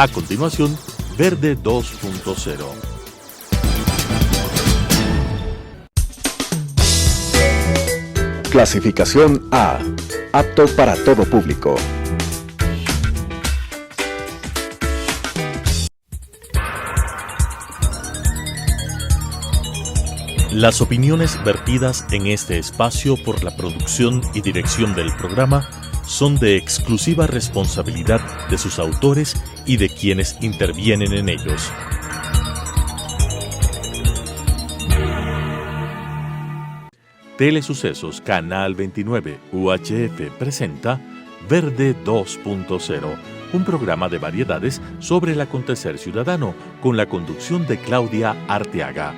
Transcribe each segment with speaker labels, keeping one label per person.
Speaker 1: A continuación, Verde 2.0.
Speaker 2: Clasificación A. Apto para todo público.
Speaker 1: Las opiniones vertidas en este espacio por la producción y dirección del programa son de exclusiva responsabilidad de sus autores y de quienes intervienen en ellos. Telesucesos Canal 29 UHF presenta Verde 2.0, un programa de variedades sobre el acontecer ciudadano con la conducción de Claudia Arteaga.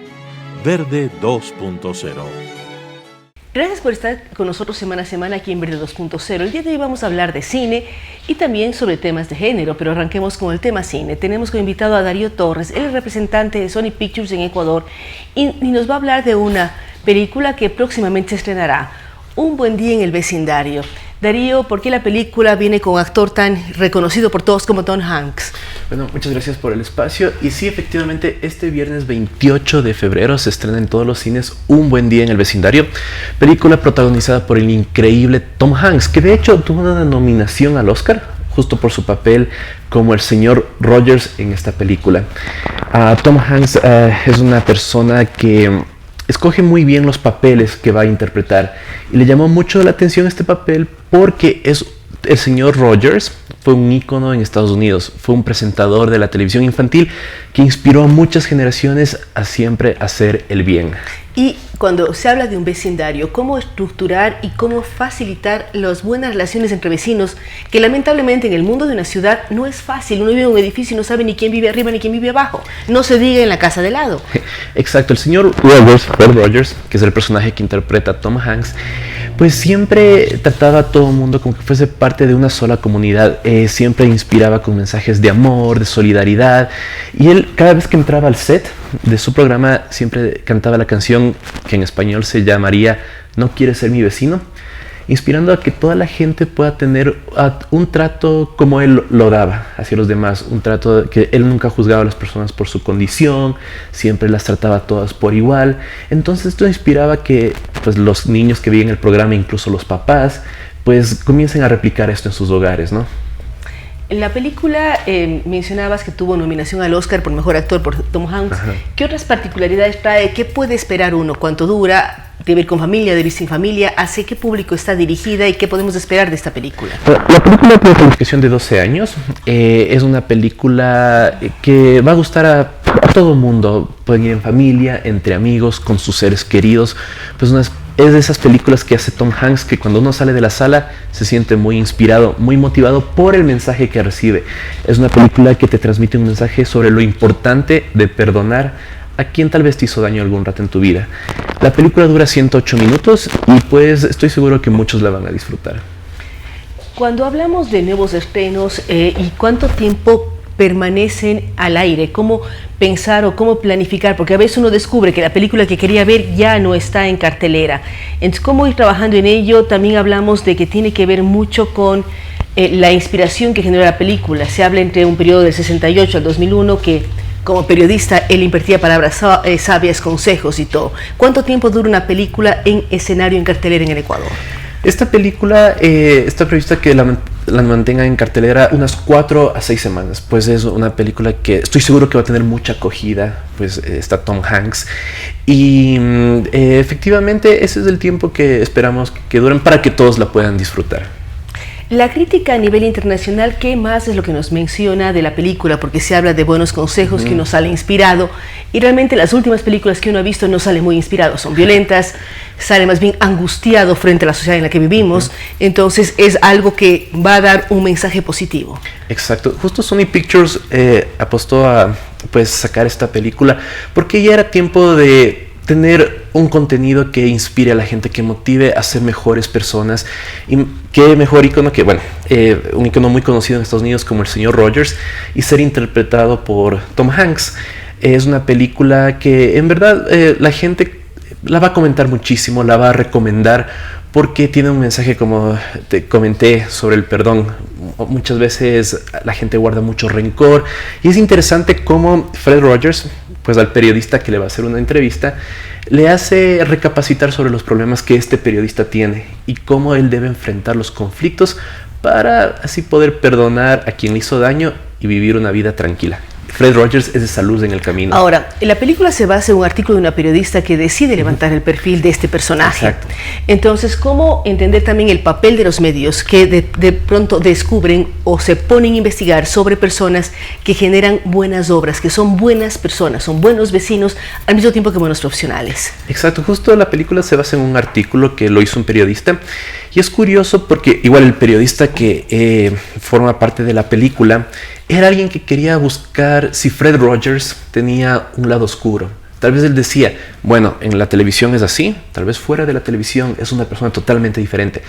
Speaker 1: Verde 2.0.
Speaker 3: Gracias por estar con nosotros semana a semana aquí en Verde 2.0. El día de hoy vamos a hablar de cine y también sobre temas de género, pero arranquemos con el tema cine. Tenemos como invitado a Darío Torres, él es representante de Sony Pictures en Ecuador y nos va a hablar de una película que próximamente se estrenará, Un buen día en el vecindario. Darío, ¿por qué la película viene con un actor tan reconocido por todos como Tom Hanks?
Speaker 4: Bueno, muchas gracias por el espacio. Y sí, efectivamente, este viernes 28 de febrero se estrena en todos los cines Un buen día en el vecindario, película protagonizada por el increíble Tom Hanks, que de hecho tuvo una nominación al Oscar justo por su papel como el señor Rogers en esta película. Tom Hanks es una persona que escoge muy bien los papeles que va a interpretar y le llamó mucho la atención este papel porque el señor Rogers fue un ícono en Estados Unidos, fue un presentador de la televisión infantil que inspiró a muchas generaciones a siempre hacer el bien.
Speaker 3: Y cuando se habla de un vecindario, ¿cómo estructurar y cómo facilitar las buenas relaciones entre vecinos? Que lamentablemente en el mundo de una ciudad no es fácil. Uno vive en un edificio y no sabe ni quién vive arriba ni quién vive abajo. No se diga en la casa de lado.
Speaker 4: Exacto, el señor Rogers, Fred Rogers, que es el personaje que interpreta a Tom Hanks, pues siempre trataba a todo el mundo como que fuese parte de una sola comunidad. Siempre inspiraba con mensajes de amor, de solidaridad. Y él, cada vez que entraba al set de su programa, siempre cantaba la canción que en español se llamaría ¿No quieres ser mi vecino?, inspirando a que toda la gente pueda tener un trato como él lo daba hacia los demás, un trato que él nunca juzgaba a las personas por su condición, siempre las trataba a todas por igual. Entonces esto inspiraba que pues, los niños que veían el programa, incluso los papás, pues comiencen a replicar esto en sus hogares, ¿no?
Speaker 3: En la película mencionabas que tuvo nominación al Oscar por Mejor Actor por Tom Hanks. Ajá. ¿Qué otras particularidades trae? ¿Qué puede esperar uno? ¿Cuánto dura? ¿Debe ir con familia? ¿Debe ir sin familia? ¿Hacia qué público está dirigida? ¿Y qué podemos esperar de esta película?
Speaker 4: La película tiene calificación de 12 años. Es una película que va a gustar a todo el mundo. Pueden ir en familia, entre amigos, con sus seres queridos. Pues es de esas películas que hace Tom Hanks que cuando uno sale de la sala se siente muy inspirado, muy motivado por el mensaje que recibe. Es una película que te transmite un mensaje sobre lo importante de perdonar a quien tal vez te hizo daño algún rato en tu vida. La película dura 108 minutos y pues estoy seguro que muchos la van a disfrutar.
Speaker 3: Cuando hablamos de nuevos estrenos y cuánto tiempo permanecen al aire, cómo pensar o cómo planificar, porque a veces uno descubre que la película que quería ver ya no está en cartelera. Entonces, cómo ir trabajando en ello. También hablamos de que tiene que ver mucho con la inspiración que genera la película. Se habla entre un periodo del 68 al 2001 que como periodista él impartía palabras sabias, consejos y todo. ¿Cuánto tiempo dura una película en escenario, en cartelera en el Ecuador?
Speaker 4: Esta película está prevista que la mantenga en cartelera unas 4 a 6 semanas. Pues es una película que estoy seguro que va a tener mucha acogida. Pues está Tom Hanks. Y efectivamente ese es el tiempo que esperamos que duren para que todos la puedan disfrutar.
Speaker 3: La crítica a nivel internacional, ¿qué más es lo que nos menciona de la película? Porque se habla de buenos consejos, que uno sale inspirado, y realmente las últimas películas que uno ha visto no sale muy inspirado, son violentas, sale más bien angustiado frente a la sociedad en la que vivimos. Entonces es algo que va a dar un mensaje positivo.
Speaker 4: Exacto, justo Sony Pictures apostó a pues sacar esta película porque ya era tiempo de tener un contenido que inspire a la gente, que motive a ser mejores personas. Y qué mejor icono que, bueno, un icono muy conocido en Estados Unidos como el señor Rogers, y ser interpretado por Tom Hanks. Es una película que en verdad la gente la va a comentar muchísimo, la va a recomendar, porque tiene un mensaje, como te comenté, sobre el perdón muchas veces la gente guarda mucho rencor, y es interesante cómo Fred Rogers, pues al periodista que le va a hacer una entrevista, le hace recapacitar sobre los problemas que este periodista tiene y cómo él debe enfrentar los conflictos para así poder perdonar a quien le hizo daño y vivir una vida tranquila. Fred Rogers es esa luz en el camino.
Speaker 3: Ahora, la película se basa en un artículo de una periodista que decide levantar el perfil de este personaje.
Speaker 4: Exacto.
Speaker 3: Entonces, ¿cómo entender también el papel de los medios que de pronto descubren o se ponen a investigar sobre personas que generan buenas obras, que son buenas personas, son buenos vecinos, al mismo tiempo que buenos profesionales?
Speaker 4: Exacto, justo la película se basa en un artículo que lo hizo un periodista, y es curioso porque igual el periodista que forma parte de la película era alguien que quería buscar si Fred Rogers tenía un lado oscuro. Tal vez él decía, bueno, en la televisión es así, tal vez fuera de la televisión es una persona totalmente diferente,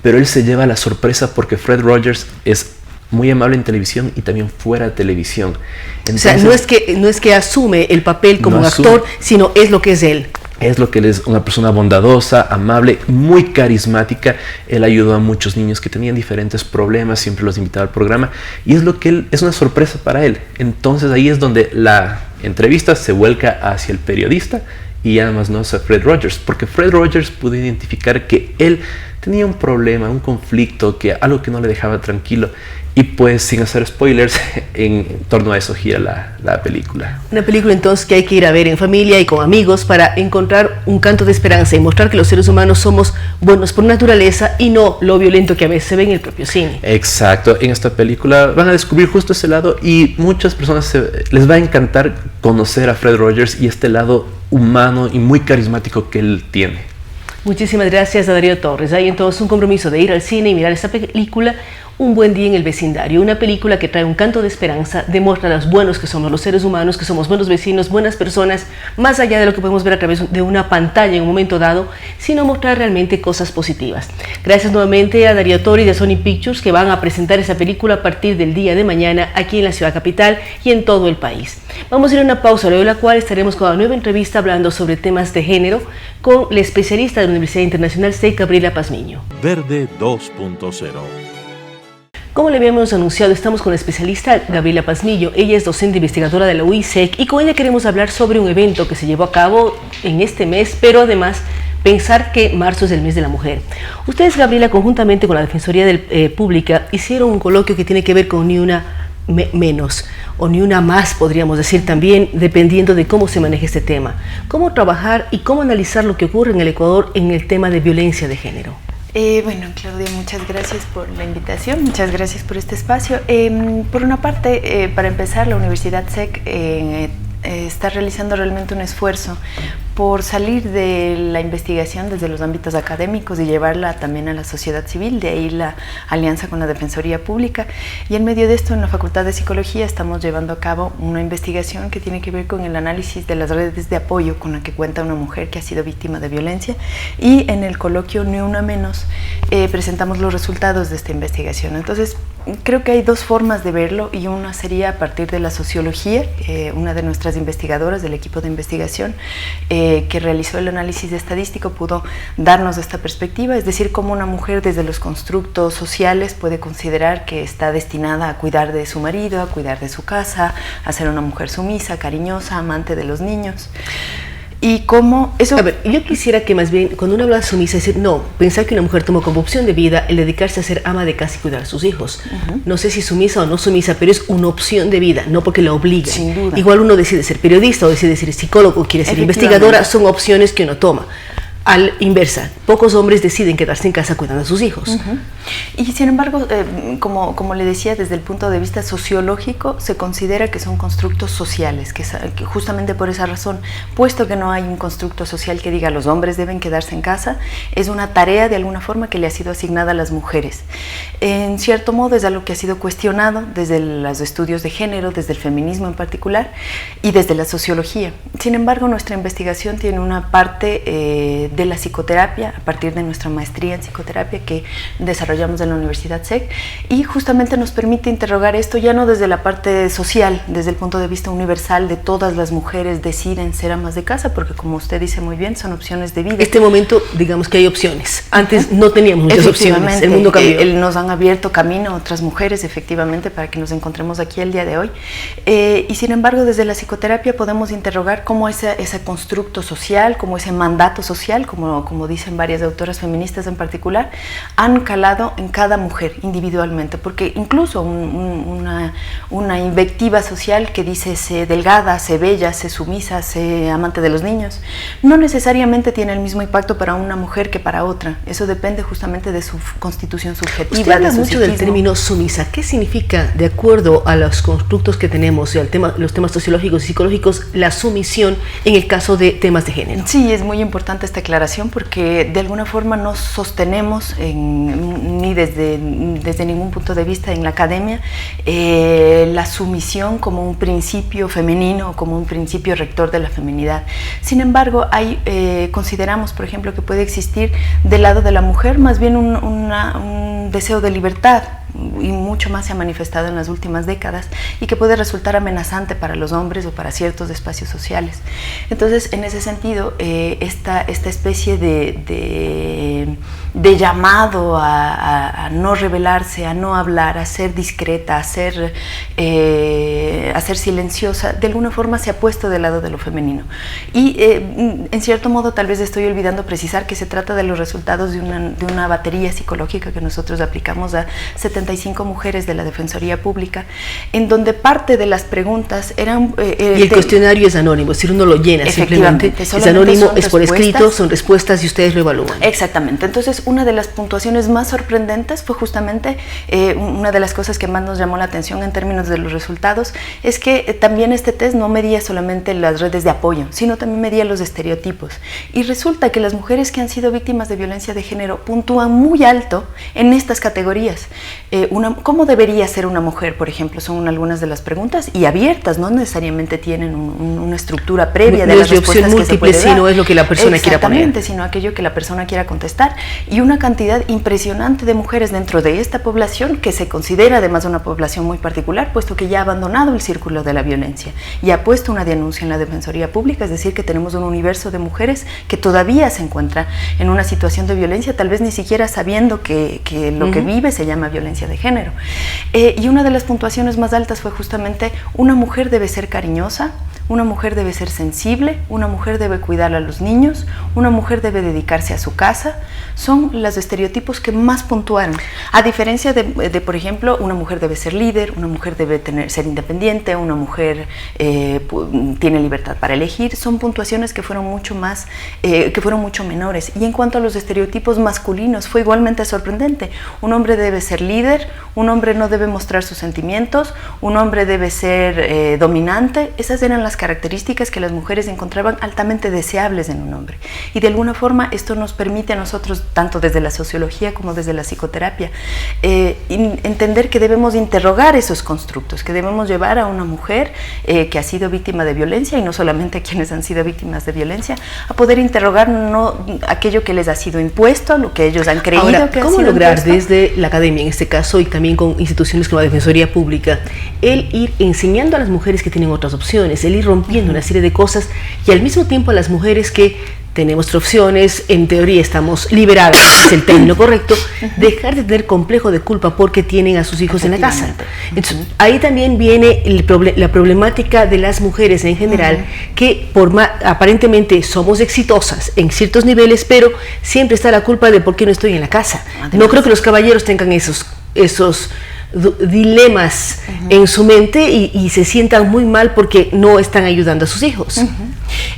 Speaker 4: pero él se lleva la sorpresa porque Fred Rogers es muy amable en televisión y también fuera de televisión. Entonces,
Speaker 3: o sea, no es que asume el papel como un actor, sino es lo que es él.
Speaker 4: Es lo que él es, una persona bondadosa, amable, muy carismática. Él ayudó a muchos niños que tenían diferentes problemas, siempre los invitaba al programa, y es lo que él, es una sorpresa para él. Entonces ahí es donde la entrevista se vuelca hacia el periodista y además no hacia Fred Rogers, porque Fred Rogers pudo identificar que él tenía un problema, un conflicto, algo que no le dejaba tranquilo. Y pues, sin hacer spoilers, en torno a eso gira la película.
Speaker 3: Una película entonces que hay que ir a ver en familia y con amigos para encontrar un canto de esperanza y mostrar que los seres humanos somos buenos por naturaleza y no lo violento que a veces se ve en el propio cine.
Speaker 4: Exacto, en esta película van a descubrir justo ese lado, y muchas personas les va a encantar conocer a Fred Rogers y este lado humano y muy carismático que él tiene.
Speaker 3: Muchísimas gracias a Darío Torres. Hay entonces un compromiso de ir al cine y mirar esta película, Un buen día en el vecindario, una película que trae un canto de esperanza, demuestra los buenos que somos los seres humanos, que somos buenos vecinos, buenas personas, más allá de lo que podemos ver a través de una pantalla en un momento dado, sino mostrar realmente cosas positivas. Gracias nuevamente a Darío Torres de Sony Pictures, que van a presentar esa película a partir del día de mañana aquí en la ciudad capital y en todo el país. Vamos a ir a una pausa, luego de la cual estaremos con una nueva entrevista hablando sobre temas de género con la especialista de la Universidad Internacional STEC, Gabriela Pazmiño.
Speaker 1: Verde 2.0.
Speaker 3: Como le habíamos anunciado, estamos con la especialista Gabriela Pazmiño. Ella es docente investigadora de la UISEC y con ella queremos hablar sobre un evento que se llevó a cabo en este mes, pero además pensar que marzo es el mes de la mujer. Ustedes, Gabriela, conjuntamente con la Defensoría Pública, hicieron un coloquio que tiene que ver con ni una menos o ni una más, podríamos decir también, dependiendo de cómo se maneje este tema. ¿Cómo trabajar y cómo analizar lo que ocurre en el Ecuador en el tema de violencia de género?
Speaker 5: Bueno, Claudia, muchas gracias por la invitación, muchas gracias por este espacio. Por una parte, para empezar, la Universidad SEC está realizando realmente un esfuerzo por salir de la investigación desde los ámbitos académicos y llevarla también a la sociedad civil, de ahí la alianza con la Defensoría Pública. Y en medio de esto, en la Facultad de Psicología estamos llevando a cabo una investigación que tiene que ver con el análisis de las redes de apoyo con la que cuenta una mujer que ha sido víctima de violencia, y en el coloquio Ni Una Menos presentamos los resultados de esta investigación. Entonces, creo que hay dos formas de verlo, y una sería a partir de la sociología. Una de nuestras investigadoras del equipo de investigación que realizó el análisis estadístico pudo darnos esta perspectiva, es decir, cómo una mujer desde los constructos sociales puede considerar que está destinada a cuidar de su marido, a cuidar de su casa, a ser una mujer sumisa, cariñosa, amante de los niños. Y cómo eso...
Speaker 3: A ver, yo quisiera que más bien, cuando uno habla de sumisa, decir, no, pensar que una mujer toma como opción de vida el dedicarse a ser ama de casa y cuidar a sus hijos. No sé si sumisa o no sumisa, pero es una opción de vida, no porque la obligan.
Speaker 5: Sin duda.
Speaker 3: Igual uno decide ser periodista o decide ser psicólogo o quiere ser investigadora, son opciones que uno toma. Al inversa, pocos hombres deciden quedarse en casa cuidando a sus hijos.
Speaker 5: Y sin embargo, como le decía, desde el punto de vista sociológico, se considera que son constructos sociales, que justamente por esa razón, puesto que no hay un constructo social que diga los hombres deben quedarse en casa, es una tarea de alguna forma que le ha sido asignada a las mujeres. En cierto modo es algo que ha sido cuestionado desde los estudios de género, desde el feminismo en particular, y desde la sociología. Sin embargo, nuestra investigación tiene una parte de la psicoterapia, a partir de nuestra maestría en psicoterapia que desarrollamos en la Universidad SEC, y justamente nos permite interrogar esto ya no desde la parte social, desde el punto de vista universal de todas las mujeres deciden ser amas de casa, porque como usted dice muy bien, son opciones de vida.
Speaker 3: Este momento, digamos que hay opciones. Antes no teníamos muchas opciones, el mundo cambió.
Speaker 5: Nos han abierto camino a otras mujeres, efectivamente, para que nos encontremos aquí el día de hoy. Y sin embargo, desde la psicoterapia podemos interrogar cómo ese constructo social, cómo ese mandato social, como dicen varias autoras feministas en particular, han calado en cada mujer individualmente, porque incluso una invectiva social que dice sé delgada, sé bella, sé sumisa, sé amante de los niños, no necesariamente tiene el mismo impacto para una mujer que para otra. Eso depende justamente de su constitución subjetiva.
Speaker 3: Usted habla mucho del término sumisa. ¿Qué significa, de acuerdo a los constructos que tenemos y los temas sociológicos y psicológicos, la sumisión en el caso de temas de género?
Speaker 5: Sí, es muy importante esta aclaración porque de alguna forma no sostenemos ni desde ningún punto de vista en la academia la sumisión como un principio femenino o como un principio rector de la feminidad. Sin embargo, consideramos, por ejemplo, que puede existir del lado de la mujer más bien un deseo de libertad, y mucho más se ha manifestado en las últimas décadas, y que puede resultar amenazante para los hombres o para ciertos espacios sociales. Entonces, en ese sentido, esta especie de llamado a no rebelarse, a no hablar, a ser discreta, a ser silenciosa, de alguna forma se ha puesto del lado de lo femenino. Y en cierto modo tal vez estoy olvidando precisar que se trata de los resultados de una batería psicológica que nosotros aplicamos a 75 mujeres de la Defensoría Pública, en donde parte de las preguntas eran...
Speaker 3: y el cuestionario es anónimo, es decir, uno lo llena simplemente, es anónimo, es por escrito, son respuestas y ustedes lo evalúan.
Speaker 5: Exactamente. Entonces, una de las puntuaciones más sorprendentes fue justamente una de las cosas que más nos llamó la atención en términos de los resultados, es que también este test no medía solamente las redes de apoyo, sino también medía los estereotipos. Y resulta que las mujeres que han sido víctimas de violencia de género puntúan muy alto en estas categorías. ¿Cómo debería ser una mujer, por ejemplo? Son algunas de las preguntas, y abiertas, no necesariamente tienen una estructura previa de las respuestas que se puede dar.
Speaker 3: Sino es lo que la persona quiera poner.
Speaker 5: Exactamente, sino aquello que la persona quiera contestar. Y una cantidad impresionante de mujeres dentro de esta población, que se considera además una población muy particular, puesto que ya ha abandonado el círculo de la violencia y ha puesto una denuncia en la Defensoría Pública, es decir, que tenemos un universo de mujeres que todavía se encuentra en una situación de violencia, tal vez ni siquiera sabiendo que lo que vive se llama violencia de género. Y una de las puntuaciones más altas fue justamente: una mujer debe ser cariñosa, una mujer debe ser sensible, una mujer debe cuidar a los niños, una mujer debe dedicarse a su casa. Son los estereotipos que más puntuaron. A diferencia de, por ejemplo, una mujer debe ser líder, una mujer debe ser independiente, una mujer tiene libertad para elegir. Son puntuaciones que fueron mucho menores. Y en cuanto a los estereotipos masculinos, fue igualmente sorprendente. Un hombre debe ser líder, un hombre no debe mostrar sus sentimientos, un hombre debe ser dominante. Esas eran las características que las mujeres encontraban altamente deseables en un hombre. Y de alguna forma esto nos permite a nosotros, tanto desde la sociología como desde la psicoterapia, entender que debemos interrogar esos constructos, que debemos llevar a una mujer que ha sido víctima de violencia, y no solamente a quienes han sido víctimas de violencia, a poder interrogar no aquello que les ha sido impuesto, lo que ellos han creído.
Speaker 3: Ahora,
Speaker 5: que
Speaker 3: ¿cómo
Speaker 5: ha sido
Speaker 3: lograr
Speaker 5: impuesto?
Speaker 3: Desde la academia, en este caso, y también con instituciones como la Defensoría Pública, el ir enseñando a las mujeres que tienen otras opciones, el ir rompiendo una serie de cosas, y al mismo tiempo a las mujeres que tenemos otras opciones, en teoría estamos liberadas, es el término correcto, dejar de tener complejo de culpa porque tienen a sus hijos en la casa? Entonces, ahí también viene la problemática de las mujeres en general, que aparentemente somos exitosas en ciertos niveles, pero siempre está la culpa de por qué no estoy en la casa. No creo que los caballeros tengan esos dilemas en su mente y se sientan muy mal porque no están ayudando a sus hijos.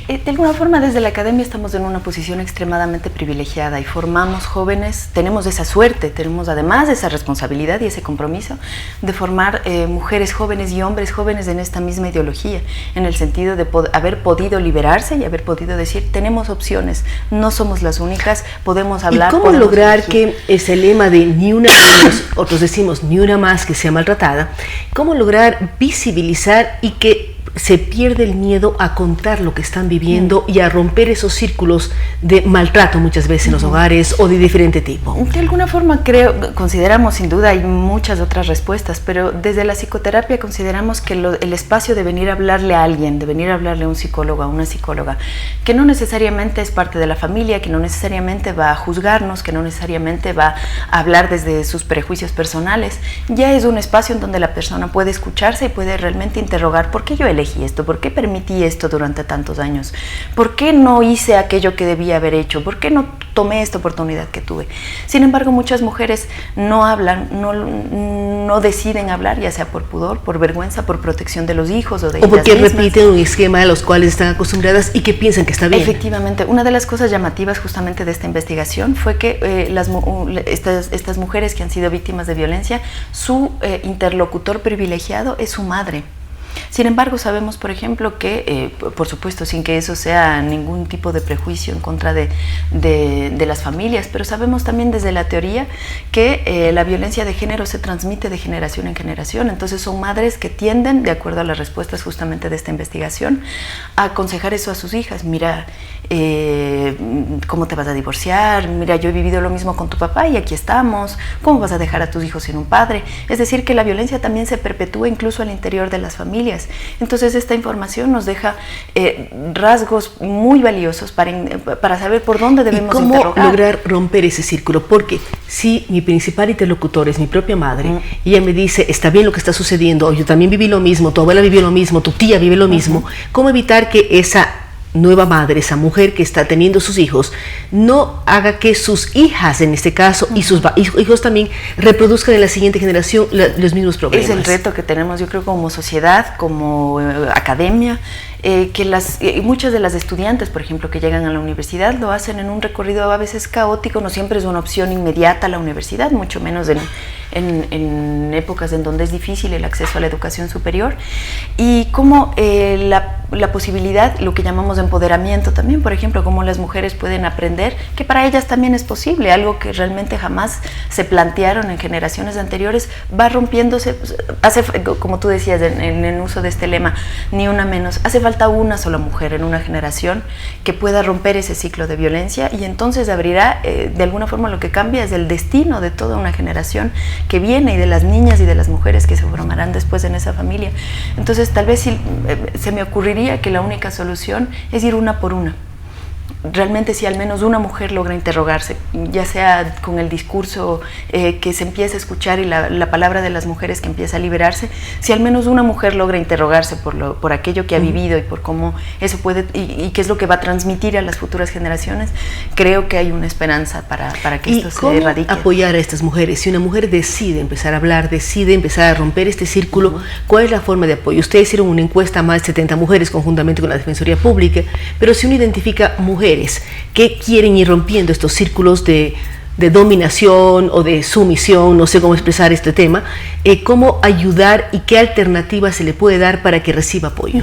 Speaker 5: De alguna forma, desde la academia estamos en una posición extremadamente privilegiada y formamos jóvenes, tenemos esa suerte, tenemos además esa responsabilidad y ese compromiso de formar mujeres jóvenes y hombres jóvenes en esta misma ideología, en el sentido de haber podido liberarse y haber podido decir: tenemos opciones, no somos las únicas, podemos hablar.
Speaker 3: ¿Y cómo lograr que ese lema de ni una menos, otros decimos ni una más que sea maltratada, cómo lograr visibilizar y que se pierde el miedo a contar lo que están viviendo y a romper esos círculos de maltrato muchas veces en los hogares o de diferente tipo?
Speaker 5: De alguna forma consideramos, sin duda hay muchas otras respuestas, pero desde la psicoterapia consideramos que el espacio de venir a hablarle a alguien, de venir a hablarle a un psicólogo, a una psicóloga, que no necesariamente es parte de la familia, que no necesariamente va a juzgarnos, que no necesariamente va a hablar desde sus prejuicios personales, ya es un espacio en donde la persona puede escucharse y puede realmente interrogar: ¿por qué yo elegí esto? ¿Por qué permití esto durante tantos años? ¿Por qué no hice aquello que debía haber hecho? ¿Por qué no tomé esta oportunidad que tuve? Sin embargo, muchas mujeres no hablan, no deciden hablar, ya sea por pudor, por vergüenza, por protección de los hijos o de ellas
Speaker 3: porque
Speaker 5: mismas.
Speaker 3: repiten un esquema a los cuales están acostumbradas y que piensan que está bien.
Speaker 5: Efectivamente, una de las cosas llamativas justamente de esta investigación fue que estas mujeres que han sido víctimas de violencia, su interlocutor privilegiado es su madre. Sin embargo, sabemos, por ejemplo, que, por supuesto, sin que eso sea ningún tipo de prejuicio en contra de las familias, pero sabemos también desde la teoría que la violencia de género se transmite de generación en generación. Entonces son madres que tienden, de acuerdo a las respuestas justamente de esta investigación, a aconsejar eso a sus hijas. Mira, ¿cómo te vas a divorciar? Mira, yo he vivido lo mismo con tu papá y aquí estamos. ¿Cómo vas a dejar a tus hijos sin un padre? Es decir, que la violencia también se perpetúa incluso al interior de las familias. Entonces esta información nos deja rasgos muy valiosos para saber por dónde debemos interrogar.
Speaker 3: ¿Y cómo lograr romper ese círculo? Porque si mi principal interlocutor es mi propia madre y ella me dice: está bien lo que está sucediendo, o yo también viví lo mismo, tu abuela vivió lo mismo, tu tía vive lo mismo, ¿cómo evitar que esa nueva madre, esa mujer que está teniendo sus hijos, no haga que sus hijas, en este caso, y sus hijos también reproduzcan en la siguiente generación los mismos problemas?
Speaker 5: Es el reto que tenemos, yo creo, como sociedad, como academia, que muchas de las estudiantes, por ejemplo, que llegan a la universidad, lo hacen en un recorrido a veces caótico. No siempre es una opción inmediata a la universidad, mucho menos en épocas en donde es difícil el acceso a la educación superior, y como la posibilidad, lo que llamamos empoderamiento también, por ejemplo, cómo las mujeres pueden aprender que para ellas también es posible, algo que realmente jamás se plantearon en generaciones anteriores, va rompiéndose. Como tú decías en el uso de este lema, ni una menos, hace falta una sola mujer en una generación que pueda romper ese ciclo de violencia, y entonces abrirá, de alguna forma lo que cambia es el destino de toda una generación que viene, y de las niñas y de las mujeres que se formarán después en esa familia. Entonces tal vez se me ocurriría que la única solución es ir una por una. Realmente, si al menos una mujer logra interrogarse, ya sea con el discurso que se empieza a escuchar y la palabra de las mujeres que empieza a liberarse, si al menos una mujer logra interrogarse por aquello que ha vivido y por cómo eso puede y qué es lo que va a transmitir a las futuras generaciones, creo que hay una esperanza para que esto se erradique.
Speaker 3: ¿Cómo apoyar a estas mujeres? Si una mujer decide empezar a hablar, decide empezar a romper este círculo, ¿cuál es la forma de apoyo? Ustedes hicieron una encuesta a más de 70 mujeres conjuntamente con la Defensoría Pública, pero si uno identifica mujeres que quieren ir rompiendo estos círculos de dominación o de sumisión, no sé cómo expresar este tema, cómo ayudar y qué alternativa se le puede dar para que reciba apoyo.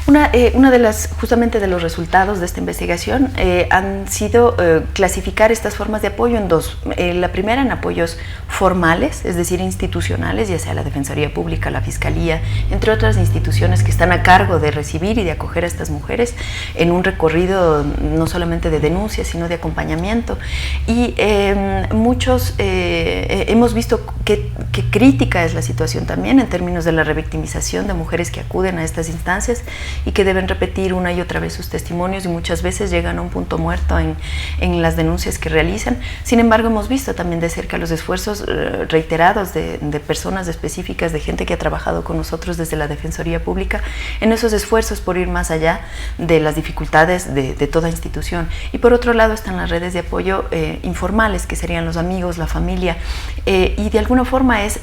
Speaker 5: Una de justamente de los resultados de esta investigación han sido clasificar estas formas de apoyo en dos. La primera, en apoyos formales, es decir, institucionales, ya sea la Defensoría Pública, la Fiscalía, entre otras instituciones que están a cargo de recibir y de acoger a estas mujeres en un recorrido no solamente de denuncia, sino de acompañamiento. Y muchos hemos visto qué crítica es la situación también en términos de la revictimización de mujeres que acuden a estas instancias y que deben repetir una y otra vez sus testimonios, y muchas veces llegan a un punto muerto en las denuncias que realizan. Sin embargo, hemos visto también de cerca los esfuerzos reiterados de personas específicas, de gente que ha trabajado con nosotros desde la Defensoría Pública, en esos esfuerzos por ir más allá de las dificultades de toda institución. Y por otro lado están las redes de apoyo informales, que serían los amigos, la familia, y de alguna forma es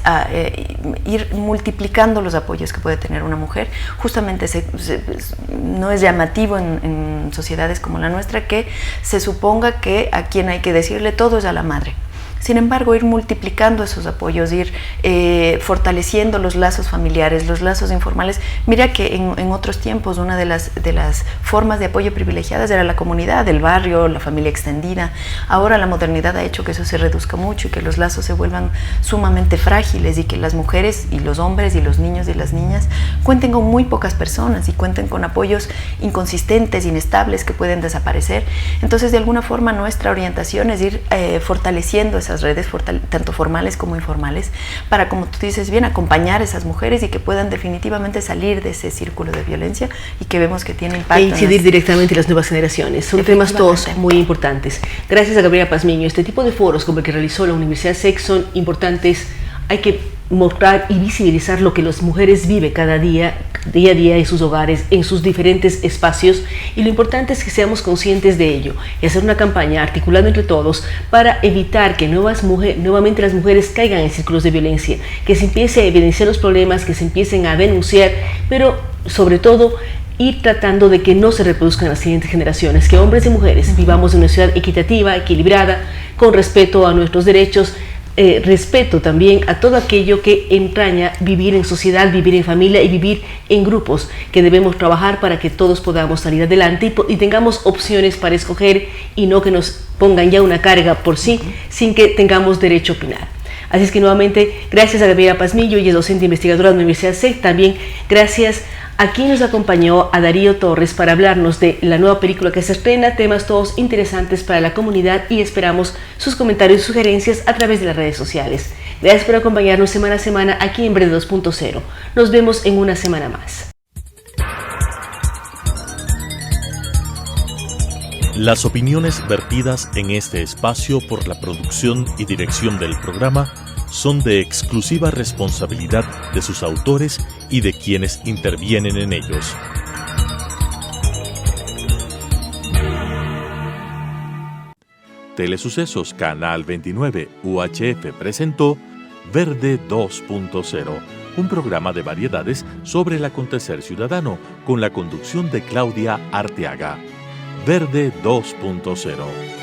Speaker 5: ir multiplicando los apoyos que puede tener una mujer. Justamente no es llamativo en sociedades como la nuestra que se suponga que a quien hay que decirle todo es a la madre. Sin embargo, ir multiplicando esos apoyos, ir fortaleciendo los lazos familiares, los lazos informales. Mira que en otros tiempos una de las formas de apoyo privilegiadas era la comunidad, el barrio, la familia extendida. Ahora la modernidad ha hecho que eso se reduzca mucho y que los lazos se vuelvan sumamente frágiles y que las mujeres y los hombres y los niños y las niñas cuenten con muy pocas personas y cuenten con apoyos inconsistentes, inestables, que pueden desaparecer. Entonces, de alguna forma, nuestra orientación es ir fortaleciendo esas redes, tanto formales como informales, para, como tú dices bien, acompañar a esas mujeres y que puedan definitivamente salir de ese círculo de violencia y que vemos que tiene impacto.
Speaker 3: E incidir directamente en las nuevas generaciones. Son temas todos muy importantes. Gracias a Gabriela Pazmiño. Este tipo de foros como el que realizó la Universidad SEC son importantes. Hay que mostrar y visibilizar lo que las mujeres viven cada día a día en sus hogares, en sus diferentes espacios, y lo importante es que seamos conscientes de ello y hacer una campaña articulando entre todos para evitar que nuevamente las mujeres caigan en círculos de violencia, que se empiece a evidenciar los problemas, que se empiecen a denunciar, pero sobre todo ir tratando de que no se reproduzcan en las siguientes generaciones, que hombres y mujeres vivamos en una sociedad equitativa, equilibrada, con respeto a nuestros derechos, respeto también a todo aquello que entraña vivir en sociedad, vivir en familia y vivir en grupos, que debemos trabajar para que todos podamos salir adelante y tengamos opciones para escoger y no que nos pongan ya una carga por sí sin que tengamos derecho a opinar. Así es que nuevamente, gracias a Gabriela Pazmiño, ella es docente investigadora de la Universidad SEC. También gracias a quien nos acompañó, a Darío Torres, para hablarnos de la nueva película que se estrena, temas todos interesantes para la comunidad, y esperamos sus comentarios y sugerencias a través de las redes sociales. Gracias por acompañarnos semana a semana aquí en Verde 2.0. Nos vemos en una semana más.
Speaker 1: Las opiniones vertidas en este espacio por la producción y dirección del programa son de exclusiva responsabilidad de sus autores y de quienes intervienen en ellos. Telesucesos Canal 29 UHF presentó Verde 2.0, un programa de variedades sobre el acontecer ciudadano con la conducción de Claudia Arteaga. Verde 2.0.